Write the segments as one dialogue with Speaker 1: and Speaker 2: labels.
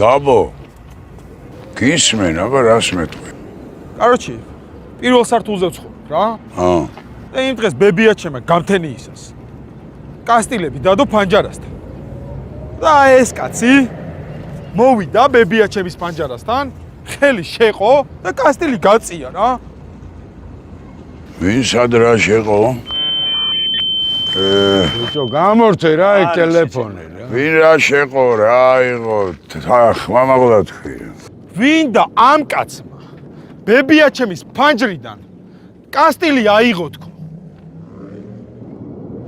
Speaker 1: გაბო გისმენ, აბა რას მეტყვი?
Speaker 2: Короче, პირველ სართულზე ვცხოვრობ რა. და იმ დღეს ბებიაჩემ გამთენიისას. კასტილები დადო ფანჯარასთან. და ეს კაცი მოვიდა ბებიაჩემის ფანჯარასთან, ხელი შეყო და კასტილი გაწია რა.
Speaker 1: ვინ სად რა შეყო?
Speaker 3: ბიჭო, გამორთე რა ეგ ტელეფონი რა.
Speaker 1: ვინ რა შეყო, რა იყო? ხმამაღლა თქვი.
Speaker 2: ვინ და ამ კაცმა ბებიაჩემის ფანჯრიდან კასტილი აიღო თქო.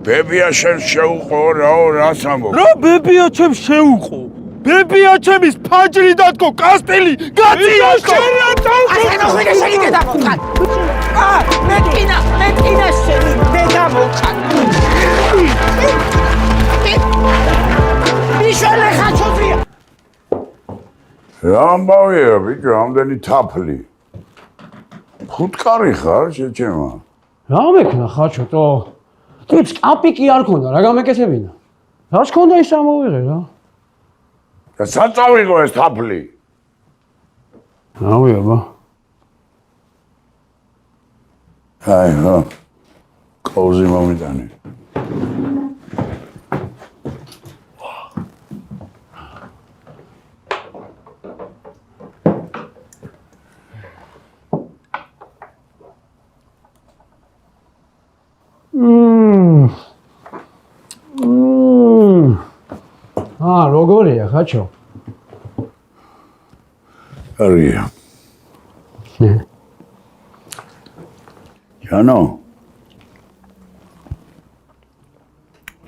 Speaker 1: ბებიაჩემს შეუყო რაო, რას ამბობ?
Speaker 2: რა ბებიაჩემს შეუყო? ბებიაჩემის ფანჯრიდან თქო კასტილი გაწია თქო.
Speaker 4: ასე მოხდა შეგიდე დამოხან. მეტინა შენი დედა მოხან. მიშელე ხაჩოძია.
Speaker 1: რა ამბავია, ბიჭო, ამდენი თაფლი. ხუთკარი ხარ, შეჩემა?
Speaker 5: რა მექნა ხაჩოტო? ტიპს კაპიკი არ ქონდა, რა გამეკეთებინა? რას ქონდა ის ამოვიღე რა?
Speaker 1: და სად წავიღო ეს თაფლი?
Speaker 5: რავი აბა.
Speaker 1: აი, ხო. კოუზი მომიტანე.
Speaker 5: როგორია ხაჩო?
Speaker 1: კარგია. ჯანო.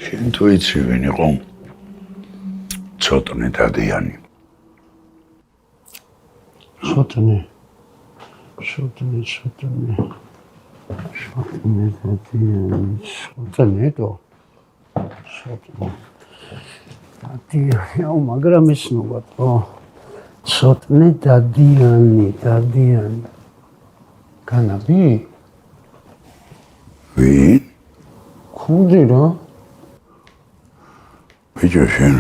Speaker 1: შენ თუ იცი ვინ იყო? ცოტნე დადიანი.
Speaker 5: ცოტნე დადიანი. აუ მაგრამ ეს ნუბატო ცოტნე დადიანი განაბი
Speaker 1: ვინ?
Speaker 5: ხუდი რა
Speaker 1: ბიჭო შენ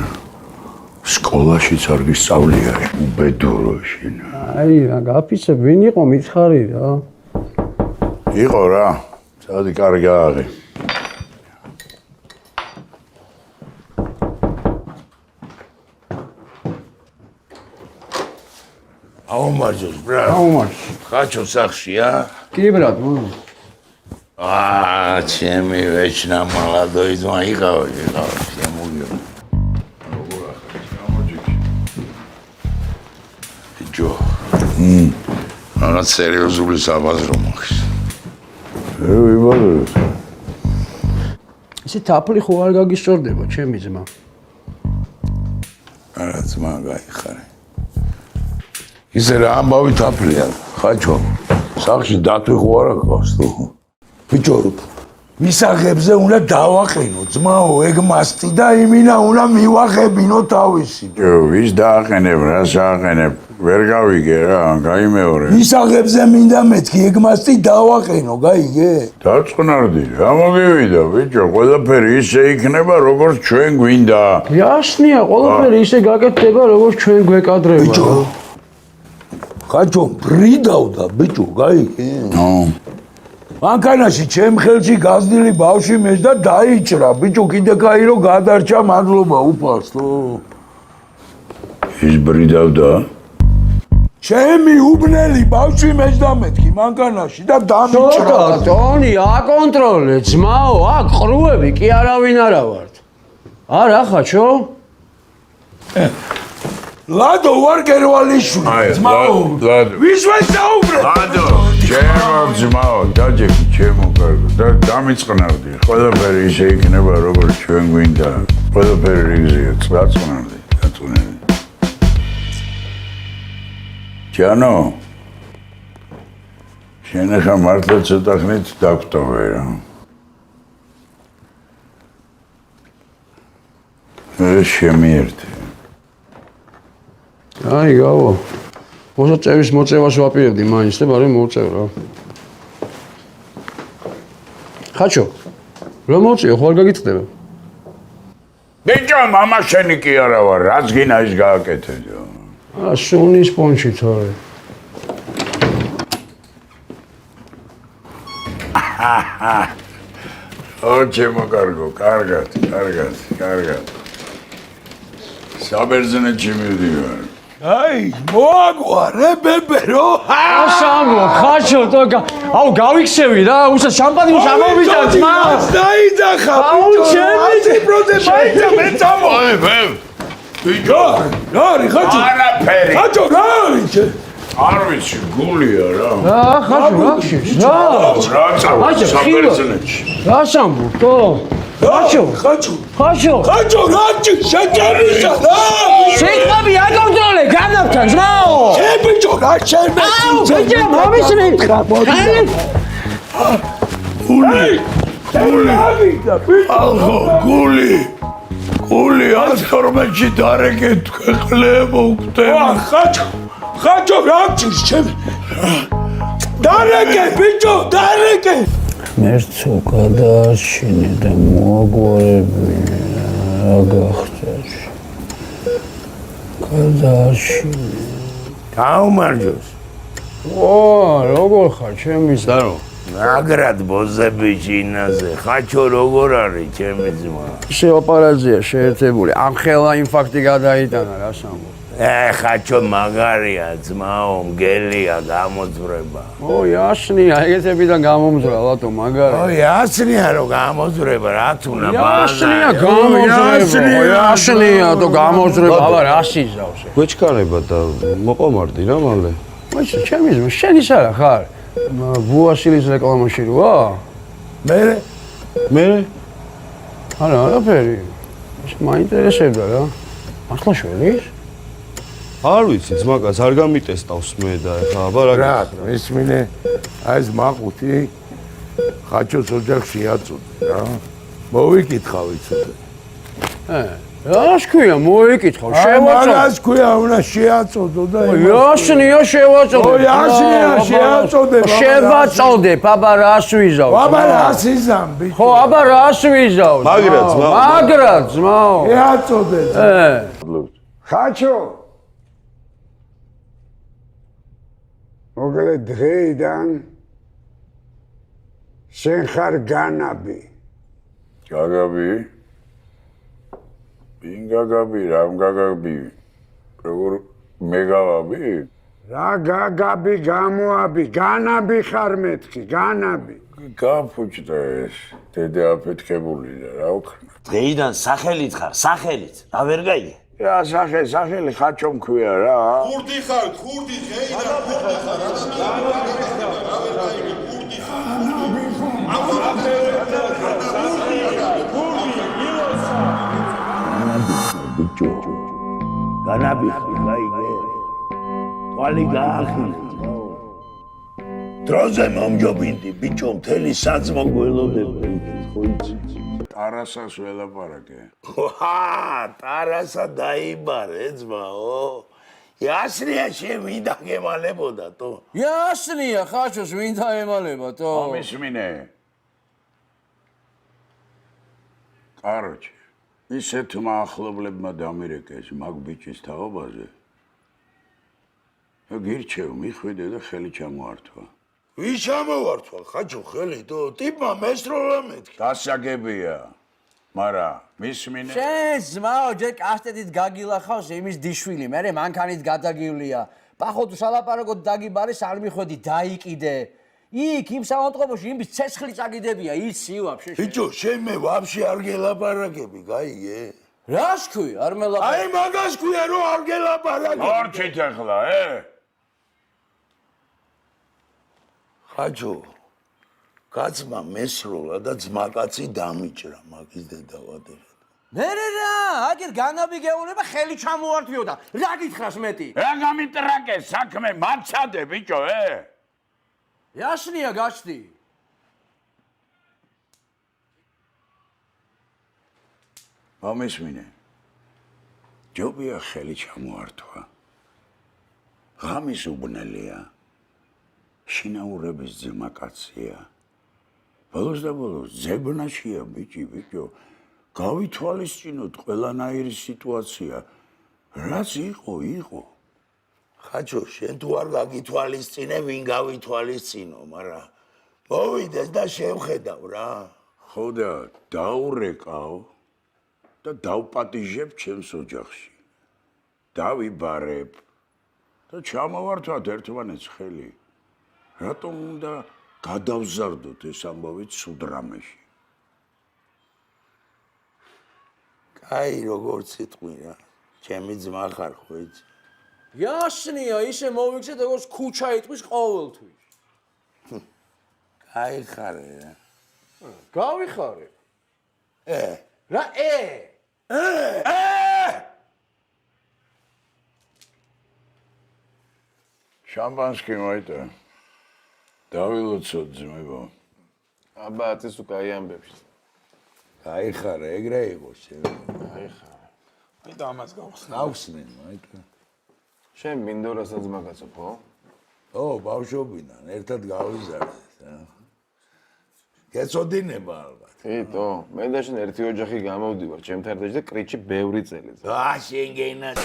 Speaker 1: სკოლაშიც არ გისწავლია უბედურო შენ
Speaker 5: აი რა გაფიცებ ვინ იყო მითხარი რა
Speaker 1: იყო რა სადი კარგი აღი აუმაჯოს ბრატ.
Speaker 5: აუმაჯოს.
Speaker 1: ხაჩო სახშია?
Speaker 5: კი ბრატ, მო.
Speaker 1: ჩემი ვეჩნა მალადოიზმა იყავი, შემოგიო. როგორ ახლა გამოჯიქი. ბიჭო. რაღაც სერიოზული საბაზრო მაქვს. ვიბალოს.
Speaker 5: ისე თაფლი ხო არ გაგისწორდება, ჩემი ძმა.
Speaker 1: არა ძმა გაიხარე. ისე რა ამბავი თაფლია, ხაჩო. სახში დათვი ხო არა გყავს თუ? ბიჭო, მისაღებზე უნდა დავაყენო, ძმაო, ეგ მასტი და იმინა უნდა მივახებინო თავისი. ვის დააყენებ, რას აყენებ? ვერ გავიგე რა, გაიმეორე. მისაღებზე მინდა მეთქი, ეგ მასტი დავაყენო, გაიგე? დაწყნარდი, რა მოგივიდა, ბიჭო, ყველაფერი ისე იქნება, როგორც ჩვენ გვინდა.
Speaker 5: იასნია, ყველაფერი ისე გაკეთდება, როგორც ჩვენ გვეკადრება.
Speaker 1: ბიჭო, ხაჩო, ბრიდავდა, ბიჭო, გაიგე? მანქანაში ჩემ ხელში გაზდილი ბავში მეც და დაიჭრა, ბიჭო, კიდე კაი რო გადარჩა, მადლობა უფალსო. ის ბრიდავდა? ჩემი უბნელი ბავში მეც დამეთქი მანქანაში და დამიჭრა.
Speaker 5: ტონი, აკონტროლე, ძმაო, აქ ყრუები კი არავინ არა ვართ. არა, ხაჩო?
Speaker 1: ლადო ვარ გერვალიშვილი, ძმაო. ვის ვეცაუბრე? ლადო, ჩემო ძმაო, დაჯექი ჩემო კარგო და დამიწყნარდი. ყველაფერი ისე იქნება, როგორც ჩვენ გვინდა. ყველაფერი რიგზია, დაწყნარდი, დაწყნარდი. ჯანო, შენ ახლა მართლა ცოტა ხნით დაგვტოვე რა. ეს შემიერთე.
Speaker 5: აი, გავო. მოსაწევის მოწევას ვაპირებდი მაინც და ბარე მოწევ რა. ხაჩო, რა მოწეო, ხო არ გაგიწყდება?
Speaker 1: ბიჭო, მამა შენი კი არა ვარ, რაც გინა ის გააკეთე.
Speaker 5: სუნის პონჩი თორე.
Speaker 1: ოჩემო კარგო, კარგად. საბერძნეთში მივდივარ. აი, მოაგვარე ბებერო.
Speaker 5: ასამო, ხაჩო, აუ გავიქცევი რა, უსა შამპანი ამოვიდა ძმა.
Speaker 1: დაიძახა.
Speaker 5: აუ, ჩემი
Speaker 1: 100% მაიცა მე წამო. აი, ბებ. ბიჭო, რა ხაჩო? არაფერი. ხაჩო, რა არის? არ ვიცი, გულია რა.
Speaker 5: რა ხაჩო, რა შეს? რა?
Speaker 1: რა წავა საბერძნეთში.
Speaker 5: რა სამბურთო? ხაჩო,
Speaker 1: რაჭი შეჭამისა რა.
Speaker 5: შეიტყვი აკონტროლე განავთან ძმაო.
Speaker 1: ბიჭო, რა შემეცი.
Speaker 5: აუ, ბიჭო, მომისმენ.
Speaker 1: გული. გული 12-ში დარეკეთ ქვეყლებო გვტევა. ხაჩო, რაჭი შემ. დარეკე, ბიჭო, დარეკე.
Speaker 5: მერცო გადააშინე და მოაგვარებინე რა გახდათ გადააშინე
Speaker 1: გაუმარჯოს.
Speaker 5: როგორ ხარ ჩემი ძმა?
Speaker 1: მაგრად ბოზები ჩინაზე. ხაჩო როგორ არის ჩემი ძმა?
Speaker 5: შეოპარაზია შეერთებული ამხელა ინფარქტი გადაიტანა რა სამბო.
Speaker 1: ხაჩო მაგარია ძმაო, მგელია გამოძვრება.
Speaker 5: იაშნია ეგეთებიდან გამომძვრა ლატო მაგარი.
Speaker 1: იასნია რომ გამოძვრება რა თუნა
Speaker 5: იაშნია გამოძვრება. იაშნია თუ გამოძვრება, აბა რა სიზავს.
Speaker 6: გვეჩქარება და მოყომარდი რა მალე.
Speaker 5: მოიცა ჩემი ძმა, შენ ის არა ხარ? ბუაშილის რეკლამაში როა?
Speaker 1: მე
Speaker 5: არა, არაფერი. ეს მაინტერესებდა რა. ახლა შველის?
Speaker 6: არ ვიცი, ძმაკაც არ გამიტესტავს მე და ეხლა აბა
Speaker 1: რა მისმინე აი ეს მაყუთი ხაჩოს ოჯახში აწოდე რა. მოვიკითხავი ცოტა.
Speaker 5: რა შქია მოიკითხავ, შევაწოდე.
Speaker 1: მაგას ქვია უნდა შეაწოდო და
Speaker 5: იაშნია შევაწოდე.
Speaker 1: იაშნია შეაწოდე.
Speaker 5: შევაწოდე, აბა რას ვიზავ?
Speaker 1: აბა რას იზამ ბიჭო?
Speaker 5: ხო, აბა რას ვიზავ? მაგრა ძმაო.
Speaker 1: შეაწოდე.
Speaker 3: ხაჩო მოგლე დღეიდან შენ ხარ განაბი.
Speaker 1: გაგაბი? ვინ გაგაბი, რამ გაგაბი? როგორ მე გავაბი?
Speaker 3: რა გაგაბი გამოაბი, განაბი ხარ მეთქი, განაბი.
Speaker 1: გაფუჭდა ეს, დედა აფეთქებული და რა ვქნა.
Speaker 7: დღეიდან სახელით ხარ, სახელით, რა ვერ გაიგე?
Speaker 1: რა სახელი ხაჩო მქვია რა.
Speaker 8: ხურდი ხარ, ხურდი დღეიდან ხურდი ხარ,
Speaker 1: ბიჭო. განაბი ხაიგე. თვალი გაახილა. დროზე მომჯობინდი ბიჭო, მთელი საძმო გველოდებდი, ხო იცი? ტარასას ველაპარაკე. ტარასა დაიბარე ძმაო. იასნია შენ ვინ დაგემალებოდა თო?
Speaker 5: იაშნია ხაჩოს ვინ დაემალება თო?
Speaker 1: მომისმინე. კაროჩე, ისეთმა ახლობლებმა დამირეკეს მაგ ბიჭის თაობაზე. გირჩევ, მიხვიდე და ხელი ჩამოართვა. ვინ ჩამოვართვა, ხაჩო ხელი თო? ტიპმა მესროლა მეთქი. დასაგებია. მარა მისმინე.
Speaker 9: შენ ძმაო ჯერ კასტედით გაგილახავს იმის დიშვილი, მე მანქანით გადაგივლია. პახო თუ სალაპარაკოდ დაგიბარის არ მიხვედი, დაიკიდე. იქ იმ სამონტყობოში იმის ცეცხლი წაგიდებია, იცი ვაფშე.
Speaker 1: ბიჭო, შენ მე ვაფშე არ გელაპარაკები, გაიგე?
Speaker 9: რას ქვი, არ მელაპარაკე.
Speaker 1: აი მაგას ქვია რომ არ გელაპარაკები. მორჩით ახლა, ხაჯო, კაცმა მესროლა და ძმაკაცი დამიჭრა მაგის დედავადერად.
Speaker 9: მე რა, აგერ განაბი გეუბნება ხელი ჩამოართვიოდა. რა გითხრას მეტი?
Speaker 1: რა გამიტრაკე საქმე, მარცადე ბიჭო,
Speaker 9: იაშნია გაჩდი.
Speaker 1: მომისმინე. ჯობია ხელი ჩამოართვა. ღამის უბნელია. შინაურების ძმაკაცია. ბოლოს და ბოლოს ძებნაშია ბიჭო. გავითვალისწინოთ ყველანაირი სიტუაცია. რაც იყო. ხაჩო, შენ თუ არ გაგითვალისწინე, ვინ გავითვალისწინო, მაგრამ მოვიდეს და შევხედავ რა.
Speaker 3: ხო და დაურეკავ და დავპატიჟებ ჩემს ოჯახში. დავიბარებ და ჩამოვართვათ ერთმანეთს ხელი. რატომ უნდა გადავზარდოთ ეს ამბავი ცუდრამეში?
Speaker 1: კაი, როგორც იტყვი რა. ჩემი ძმა ხარ ხო იცი?
Speaker 9: იასნია, ისე მოვიქცეთ როგორც ქუჩა იტყვის ყოველთვის.
Speaker 1: კაი ხარ რა.
Speaker 9: გავიხარე. რა
Speaker 3: შამპანსკი მოიტა. დავილოცოთ ძმებო.
Speaker 6: აბა ათის უკაი ამბებში.
Speaker 1: კაი ხარ, ეგრე იყოს შენ.
Speaker 6: აი ხა.
Speaker 2: მინდა ამას გავხსნა.
Speaker 1: გავხსნენ, მაიტა.
Speaker 6: შენ მინდორასაც მაგაცო ხო?
Speaker 1: ო, ბავშვობიდან ერთად გავიზარდეთ რა. გეწოდინება ალბათ.
Speaker 6: თითო, მე და შენ ერთი ოჯახი გამოვდივარ ჩემთან და კრიჩი ბევრი წელი.
Speaker 1: აა, შენ გენაც.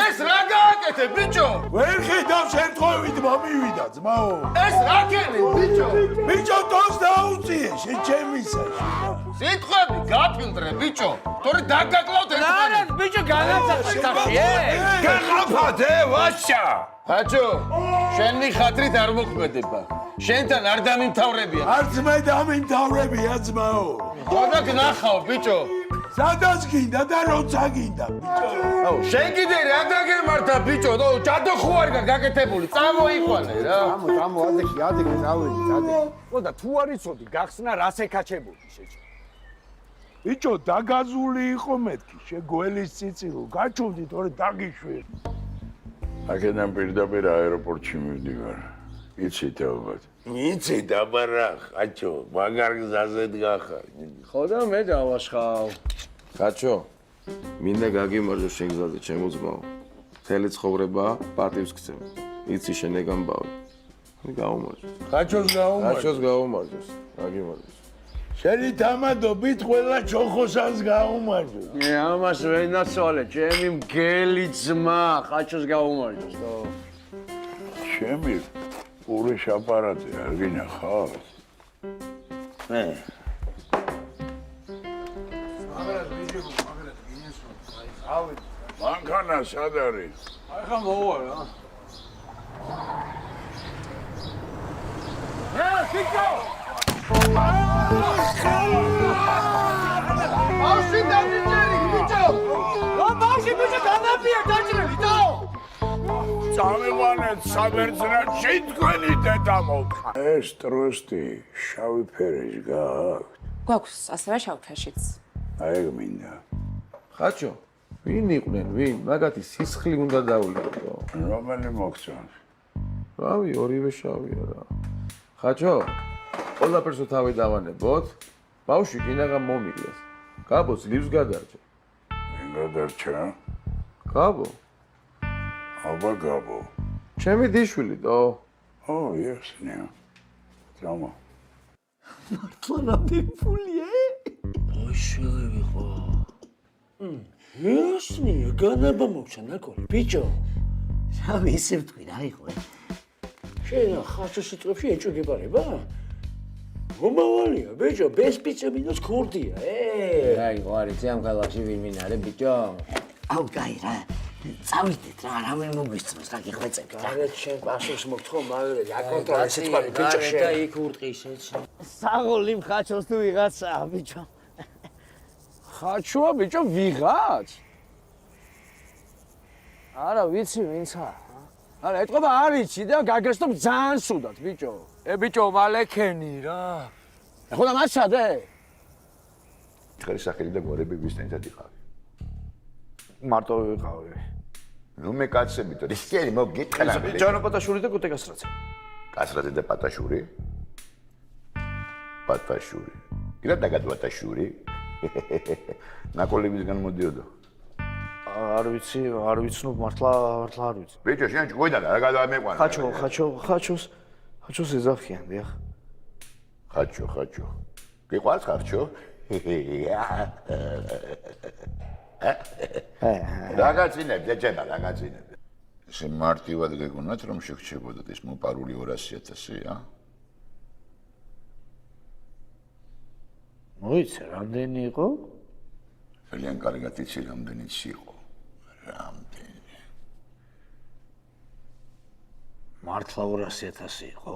Speaker 6: ეს რა გააკეთე, ბიჭო?
Speaker 1: ვერ ხედავ შემთხვევით მომივიდა, ძმაო.
Speaker 6: ეს რა კენი, ბიჭო?
Speaker 1: ბიჭო, თავს დაუწიე, შენ ჩემისა.
Speaker 6: სიტყვები გაფილტრე, ბიჭო. თორე დაგაკლავთ
Speaker 9: არა, ბიჭო, განაცაცხე სახე.
Speaker 1: გახაფათე, ვაშა.
Speaker 6: ხაჩო, შენი ხათრით არ მოქმედება. შენთან არ დამიმთავრებია.
Speaker 1: არც მე დამიმთავრებია, ძმაო.
Speaker 6: ხოდა გნახავ, ბიჭო.
Speaker 1: სადაც გინდა და როცა გინდა, ბიჭო.
Speaker 6: აუ, შენ კიდე რა დაგემართა, ბიჭო? ნო, ჯადო ხო არ გაკეთებული, წამოიყვანე რა.
Speaker 3: წამო, ადექი, წავედი. ხო და თუ არ იცოდი, გახსნა რას ეკაჩებული შეჭი.
Speaker 1: ბიჭო, დაგაზული იყო მეთქი, შეგველის ციცილო, გაჩვდით, თორე დაგიშვირი.
Speaker 3: აქედან პირდაპირ აეროპორტში მივდივარ. იცით ალბათ.
Speaker 1: მიცით, აბა რა, ხაჩო, მაგარ გზაზე დგახარ.
Speaker 9: ხო და მე დავაშხავ.
Speaker 6: ხაჩო, მინდა გაგიმარჯო შენ გზაზე, ჩემო ძმაო. მთელი ცხოვრება პატივს გცემ. იცი შენ ეგ ამბავი. გაუმარჯო.
Speaker 1: ხაჩოს გაუმარჯო.
Speaker 6: ხაჩოს გაუმარჯოს. გაგიმარჯოს.
Speaker 1: შენი თამადობით ყველა ჩოხოსანს გაუმარჯო.
Speaker 9: ამას ვერ ნაცვალე, ჩემი მგელი ძმა, ხაჩოს გაუმარჯოს, თო.
Speaker 3: ჩემი პური შაპარატი არ გინახავს? მანქანა სად არის?
Speaker 5: აი ხა მოვა რა.
Speaker 6: ბავშვი დამიჯერი, ბიჭო.
Speaker 9: ბავშვი ბიჭო განაპირა დაჭრები, თო.
Speaker 3: წამიყვანეთ საბერძნეთში თქვენი დედა მოკა. ეს ტრუსტი შავი ფერის გააქვთ?
Speaker 10: გვაქვს ასევე შავფერშიც.
Speaker 3: აი ეგ მინდა.
Speaker 6: ხაჩო, ვინ იყვნენ, ვინ? მაგათი სისხლი უნდა დავულებო.
Speaker 3: რომელი მოგწონს?
Speaker 6: რავი, ორივე შავია რა. ხაჩო, ყველაფერს თავი დავანებოთ. ბავშვი კინაღა მომიგლეს. გაბო ძლივს გადარჩა.
Speaker 3: ვინ გადარჩა?
Speaker 6: გაბო,
Speaker 3: აბა გაბო.
Speaker 6: ჩემი დიშვილი დო.
Speaker 3: ო, იასნია. წამო.
Speaker 9: მართლა რა ფიფულია? ოშოები ხო. იასნია, განაბა მოგჩა ნაკოლი, ბიჭო. რა ისე ვთქვი რა იყო? შენ ხაჩოს სიტყვებში ეჭვგებარება? მომავალია, ბიჭო, ბესპიცემინოს ქურდია,
Speaker 4: რა იყო არის ამ ქალაქში ვინ მინარე, ბიჭო? აუ, კაი რა. წავიდეთ რა, რა ვერ მოგვისწროს, რა გიხვეწებთ რა.
Speaker 9: არა შენ პასუხს მოგთხოვ, მაგრამ აკონტროლე სიტყვები, ბიჭო, შენ.
Speaker 4: და იქ ურტყის ეჩი. საღოლი მხაჩოს თუ ვიღაცაა, ბიჭო.
Speaker 9: ხაჩოა, ბიჭო, ვიღაც? არა, ვიცი ვინცა. არა, ეთყობა არ იცი და გაგესტობ ძალიან სუდად, ბიჭო. ბიჭო, მალექენი რა. ეხლა მასადე?
Speaker 3: ხერი სახელი და გორები ვისთანაც იყავი.
Speaker 9: მარტო ვიყავი.
Speaker 3: ნუ მე კაცები და რისკერი მოგიტყნა.
Speaker 9: ჯანო პატაშური და კუტე კასრაძე.
Speaker 3: კასრაძე და პატაშური. პატაშური. კიდევ დაგად პატაშური. ნაკოლებისგან მოდიოდო.
Speaker 9: არ ვიცი, არ ვიცნობ, მართლა არ ვიცი.
Speaker 3: ბიჭო, შენ ჭკუიდან რა გადამეყვანა?
Speaker 9: ხაჩოს ეძახიან, დიახ.
Speaker 3: ხაჩო. გიყვარს ხაჩო? რაგაცინებ, ჯეჯება, რაგაცინებ. ესე მარტივად გეგონათ რომ შეგჩებოდათ ეს მოპარული 200,000-ა?
Speaker 4: მოიცა, რამდენი იყო?
Speaker 3: ძალიან კარგად იცი რამდენიც იყო. რამდენი.
Speaker 4: მართლა 200,000 იყო?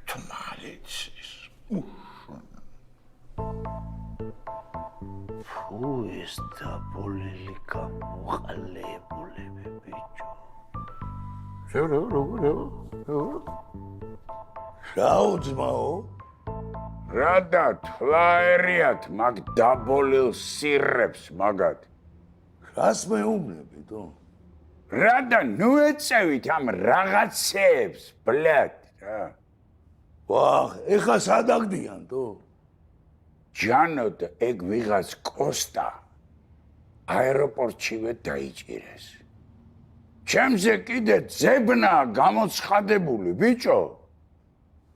Speaker 3: თუმ არიცის.
Speaker 4: ფუ ეს დაბოლილი გამოყლებულები ბიჭო.
Speaker 3: როგორ?
Speaker 1: რაო ძმაო?
Speaker 3: რადა თლაერიათ მაგ დაბოლილ სირებს მაგად.
Speaker 1: რას მეუბნები თო?
Speaker 3: რადა ნუ ეწევით ამ რაღაცებს, ბლად, რა.
Speaker 1: ვახ, ეხა სადაგდიან თო?
Speaker 3: ჯანოდ ეგ ვიღაც კოსტა აეროპორტშივე დაიჭირეს. ჩემზე კიდე ძებნა გამოცხადებული, ბიჭო.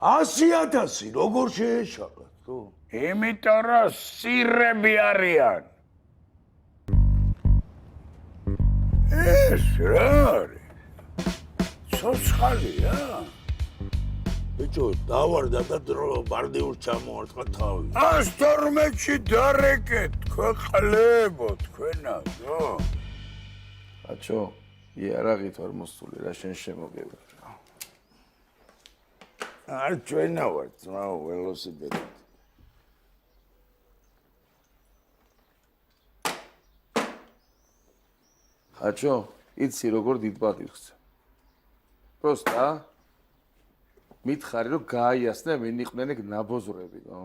Speaker 1: 100,000 როგორ შეეშალათ თო?
Speaker 3: იმიტომ რომ სირები არიან. ეს რა არის? ცოცხალია?
Speaker 1: ბიჭო, დავარდა და დრო ბარდიურს ჩამოარტყა თავი.
Speaker 3: 112-ში დარეკეთ, ქვეყლებო თქვენაზო.
Speaker 6: ხაჩო, იარაღით ვარ მოსული რა შენ შემოგევა რა.
Speaker 3: არ ჩვენა ვარ, ძმაო, ველოსიპედით.
Speaker 6: ხაჩო, იცი როგორ დიდპატივს. პროსტა მითხარი რომ გააიასნე მინიყვნენ ეგ ნაბოზრებიო.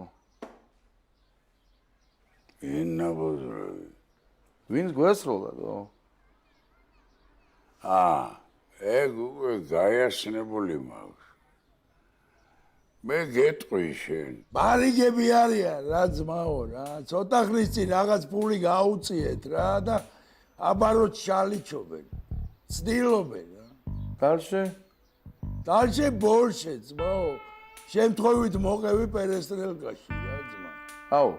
Speaker 3: ვინ ნაბოზრები?
Speaker 6: ვინც გვესროლადო?
Speaker 3: ეგ უკვე გაიასნებული მაქვს. მე გეტყვი შენ.
Speaker 1: ბარიგები არიან რა ძმაო რა. ცოტა ხნის წინ რაღაც ფული გაუწიეთ რა და აბაროთ შალიჩობენ. ცდილობენ რა. დალშე ბორშე ძმაო. შემთხვევით მოყევი პერესტრელკაში რა ძმა.
Speaker 6: აუ.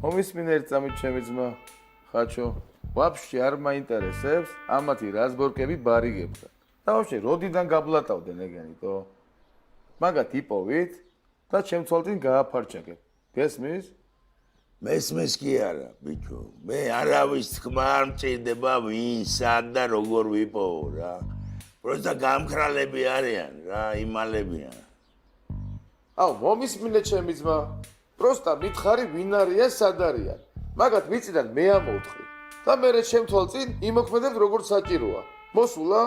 Speaker 6: მომისმინე ერთ წამით ჩემი ძმა. ხაჩო, ვაფშე არ მაინტერესებს ამათი რაზბორკები ბარიგებთან. და ვაფშე როდიდან გაბლატავდნენ ეგენითო? მაგათ იპოვით და ჩემცვალთინ გააფარჩაკეთ. გესმის?
Speaker 1: მესმის კი არა, ბიჭო. მე არავის თქმა არ მჭირდება ვინ, სად და როგორ ვიპოვო რა. პროსტა გამქრალები არიან რა, იმალებიან.
Speaker 6: აუ, მომისმინე ჩემი ძმა. პროსტა მითხარი ვინ არიან, სად არიან. მაგათ მიწიდან მე ამოვთხრი. და მე შემთვალწინ იმოქმედებთ როგორც საჭიროა. მოსულა?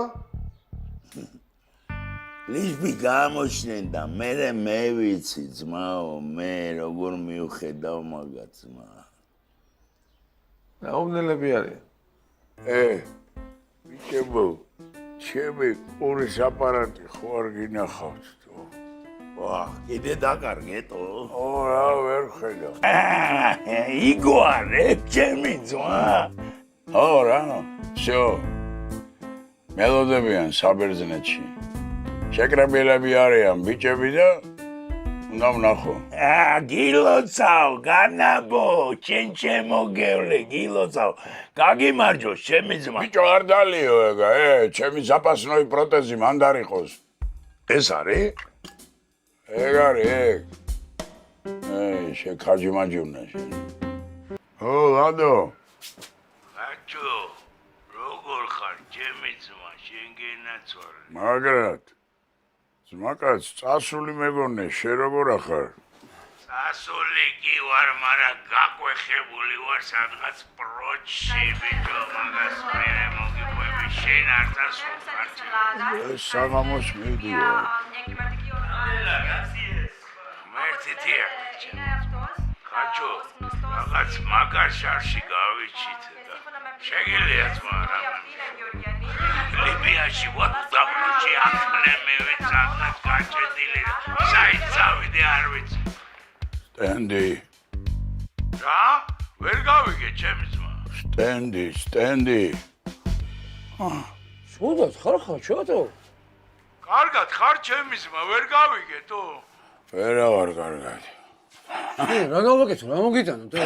Speaker 1: ლიშბი გამოჩნენ და მე ვიცი ძმაო, მე როგორ მივხედავ მაგათ ძმა.
Speaker 6: რაუნელები არიან?
Speaker 3: ბიჭებო, ჩემი ყურის აპარატი ხო არ გინახავთ თო?
Speaker 1: ვახ, კიდე დაკარგეთო?
Speaker 3: რა ვერ ხედავ.
Speaker 1: იგო არე, ჩემი ძმა.
Speaker 3: რა, всё. მელოდებიან საბერძნეთში. შეკრებილები არიან ბიჭები და უნდა ვნახო.
Speaker 1: გილოცავ, განაბო, ჩემ შემოგევლე, გილოცავ. გაგიმარჯოს, ჩემი ძმა.
Speaker 3: ბიჭო არ დალიო ეგა, ჩემი ზაპასნოი პროტეზი მან დარიყოს. ეს არის? ეგ არის, ეგ. შეკაჯიმაჯივნა შენ. ლადო.
Speaker 1: ხაჭო, როგორ ხარ, ჩემი ძმა, შენ გენაცვალე.
Speaker 3: მაგრად. ძმაკაც, წასული მეგონე, შენ როგორ ახარ?
Speaker 1: წასული კი ვარ, მაგრამ გაკვეხებული ვარ სადღაც პროჩში, ბიჭო, მაგას მერე მოგიყვები, შენ არ წასულხარ.
Speaker 3: ეს საღამოს მიდიო.
Speaker 1: მერტიტია. ხაჭო, რაღაც მაგარ შარში გავიჩით და შეგიძლია ძმა რა. ლიბიაში ვარ დაბლოში ახლა მივით სადღაც გაჭედილი საით წავიდე არ ვიცი.
Speaker 3: სტენდი.
Speaker 1: რა? ვერ გავიგე ჩემი ძმა.
Speaker 3: სტენდი.
Speaker 9: შუდად ხარ ხაჩო?
Speaker 1: კარგად ხარ ჩემი ძმა, ვერ გავიგე თო.
Speaker 3: ვერა ვარ კარგად.
Speaker 5: რა გავაკეთო, რა მოგიტანო და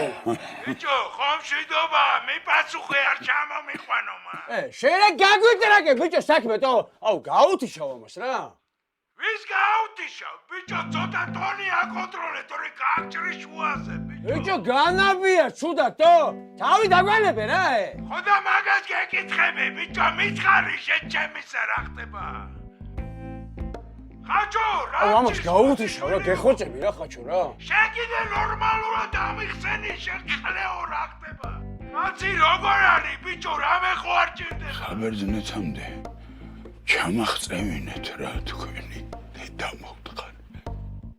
Speaker 3: ბიჭო, ხომ შედობა, მე პასუხი არ ჩამომიყვანომა.
Speaker 5: შეიძლება გაგვიტრაკე ბიჭო საქმე თო, აუ გაუთიშავ ამას რა.
Speaker 3: ვის გაუთიშავ? ბიჭო, ცოტა ტონი აკონტროლე, თორე გააგჭრი შუაზე, ბიჭო.
Speaker 5: ბიჭო განაბია ცუდა თო, თავი დაგვანებე რა.
Speaker 3: ხო და მაგას გეკითხები, ბიჭო, მითხარი შენ ჩემისა რა ხდება? ხაჭო, რა?
Speaker 5: აუ ამას გაუთიშავ რა, გეხოჭები რა ხაჭო რა.
Speaker 3: შენ კიდე ნორმალურად ამიხსენი, შენ ხლეო რა ხდება? კაცი როგორ არის, ბიჭო, რამე ხო არ ჭირდება? ხაბერძნეთამდე ჩამახწევინეთ რა თქვენი დედამო.